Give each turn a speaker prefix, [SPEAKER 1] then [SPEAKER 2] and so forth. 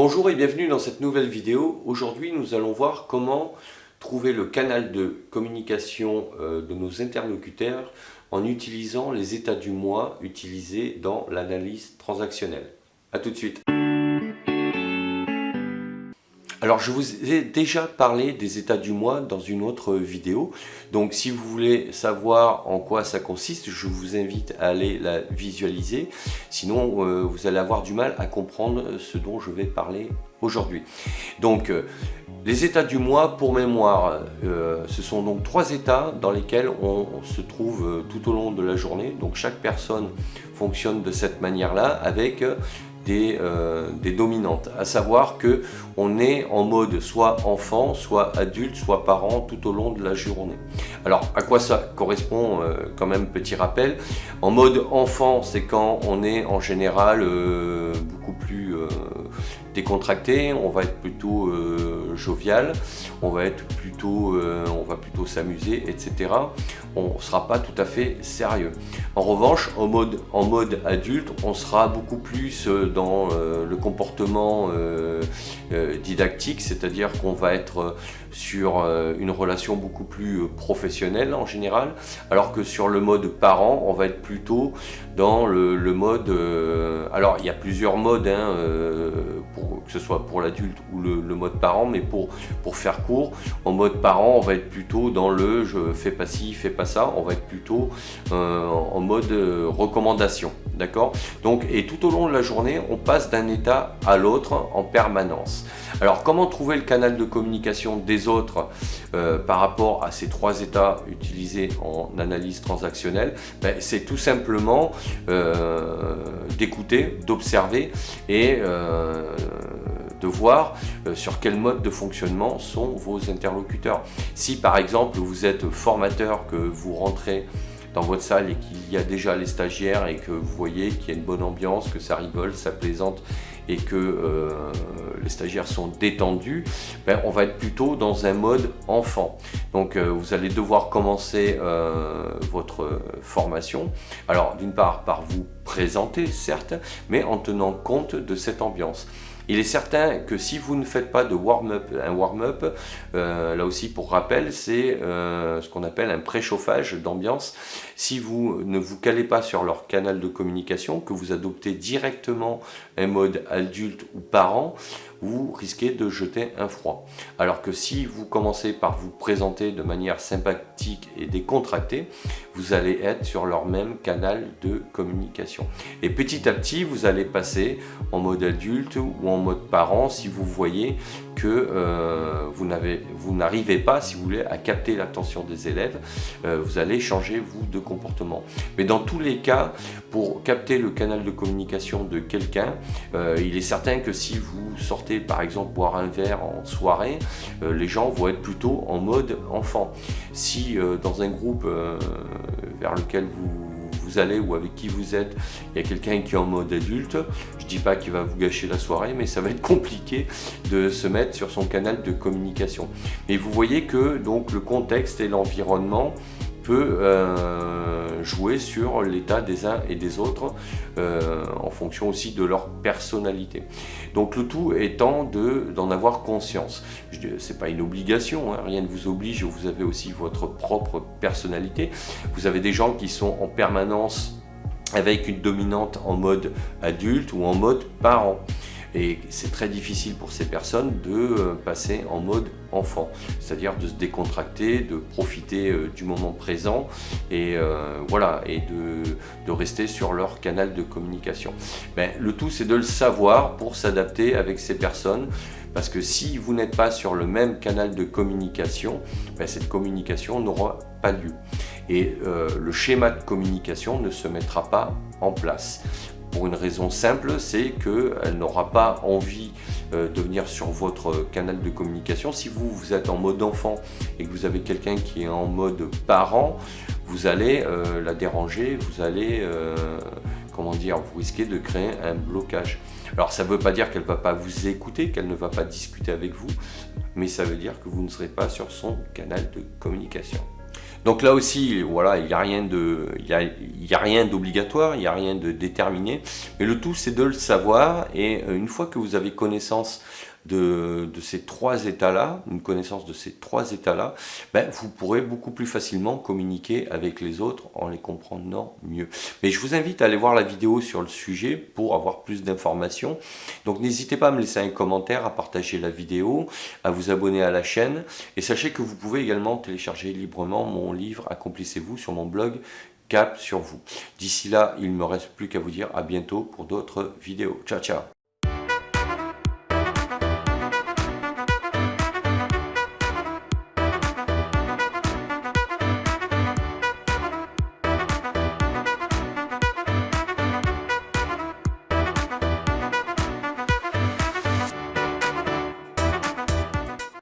[SPEAKER 1] Bonjour et bienvenue dans cette nouvelle vidéo. Aujourd'hui, nous allons voir comment trouver le canal de communication de nos interlocuteurs en utilisant les états du mois utilisés dans l'analyse transactionnelle. A tout de suite. Alors, je vous ai déjà parlé des états du mois dans une autre vidéo. Donc, si vous voulez savoir en quoi ça consiste, je vous invite à aller la visualiser. Sinon, vous allez avoir du mal à comprendre ce dont je vais parler aujourd'hui. Donc, les états du mois, pour mémoire, ce sont donc 3 états dans lesquels on se trouve tout au long de la journée. Donc, chaque personne fonctionne de cette manière-là avec des dominantes, à savoir que on est en mode soit enfant, soit adulte, soit parent tout au long de la journée. Alors à quoi ça correspond quand même, petit rappel. En mode enfant, c'est quand on est en général beaucoup plus décontracté, on va être plutôt jovial, on va plutôt s'amuser, etc. On ne sera pas tout à fait sérieux. En revanche, en mode adulte, on sera beaucoup plus dans le comportement didactique, c'est-à-dire qu'on va être sur une relation beaucoup plus professionnelle en général, alors que sur le mode parent, on va être plutôt dans le mode... alors, il y a plusieurs modes, que ce soit pour l'adulte ou le mode parent, mais pour faire court, en mode parent, on va être plutôt dans le « je fais pas ci, fais pas ça », on va être plutôt en mode recommandation, d'accord? Donc, et tout au long de la journée, on passe d'un état à l'autre en permanence. Alors, comment trouver le canal de communication des autres par rapport à ces 3 états utilisés en analyse transactionnelle? C'est tout simplement d'écouter, d'observer et de voir sur quel mode de fonctionnement sont vos interlocuteurs. Si par exemple vous êtes formateur, que vous rentrez dans votre salle et qu'il y a déjà les stagiaires et que vous voyez qu'il y a une bonne ambiance, que ça rigole, ça plaisante et que les stagiaires sont détendus, on va être plutôt dans un mode enfant. Donc vous allez devoir commencer votre formation. Alors d'une part par vous présenter, certes, mais en tenant compte de cette ambiance. Il est certain que si vous ne faites pas de warm-up, un warm-up, là aussi pour rappel, c'est ce qu'on appelle un préchauffage d'ambiance. Si vous ne vous calez pas sur leur canal de communication, que vous adoptez directement un mode adulte ou parent, vous risquez de jeter un froid. Alors que si vous commencez par vous présenter de manière sympathique et décontractée, vous allez être sur leur même canal de communication. Et petit à petit, vous allez passer en mode adulte ou en mode parent si vous voyez que vous n'arrivez pas, si vous voulez, à capter l'attention des élèves, vous allez changer, vous, de comportement. Mais dans tous les cas, pour capter le canal de communication de quelqu'un, il est certain que si vous sortez, par exemple, boire un verre en soirée, les gens vont être plutôt en mode enfant. Si dans un groupe vers lequel vous allez ou avec qui vous êtes, il y a quelqu'un qui est en mode adulte, je ne dis pas qu'il va vous gâcher la soirée, mais ça va être compliqué de se mettre sur son canal de communication. Mais vous voyez que donc le contexte et l'environnement peut jouer sur l'état des uns et des autres en fonction aussi de leur personnalité. Donc le tout étant d'en avoir conscience. C'est pas une obligation, rien ne vous oblige, vous avez aussi votre propre personnalité. Vous avez des gens qui sont en permanence avec une dominante en mode adulte ou en mode parent. Et c'est très difficile pour ces personnes de passer en mode enfant, c'est-à-dire de se décontracter, de profiter du moment présent et voilà, et de rester sur leur canal de communication. Le tout, c'est de le savoir pour s'adapter avec ces personnes, parce que si vous n'êtes pas sur le même canal de communication, cette communication n'aura pas lieu. Et le schéma de communication ne se mettra pas en place. Pour une raison simple, c'est qu'elle n'aura pas envie de venir sur votre canal de communication. Si vous êtes en mode enfant et que vous avez quelqu'un qui est en mode parent, vous allez la déranger, vous allez, vous risquez de créer un blocage. Alors ça ne veut pas dire qu'elle ne va pas vous écouter, qu'elle ne va pas discuter avec vous, mais ça veut dire que vous ne serez pas sur son canal de communication. Donc là aussi, voilà, il n'y a rien d'obligatoire, il n'y a rien de déterminé, mais le tout c'est de le savoir, et une fois que vous avez connaissance de ces trois états-là, une connaissance de ces trois états-là, ben, vous pourrez beaucoup plus facilement communiquer avec les autres en les comprenant mieux. Mais je vous invite à aller voir la vidéo sur le sujet pour avoir plus d'informations. Donc n'hésitez pas à me laisser un commentaire, à partager la vidéo, à vous abonner à la chaîne, et sachez que vous pouvez également télécharger librement mon livre Accomplissez-vous sur mon blog Cap sur vous. D'ici là, il ne me reste plus qu'à vous dire à bientôt pour d'autres vidéos. Ciao, ciao!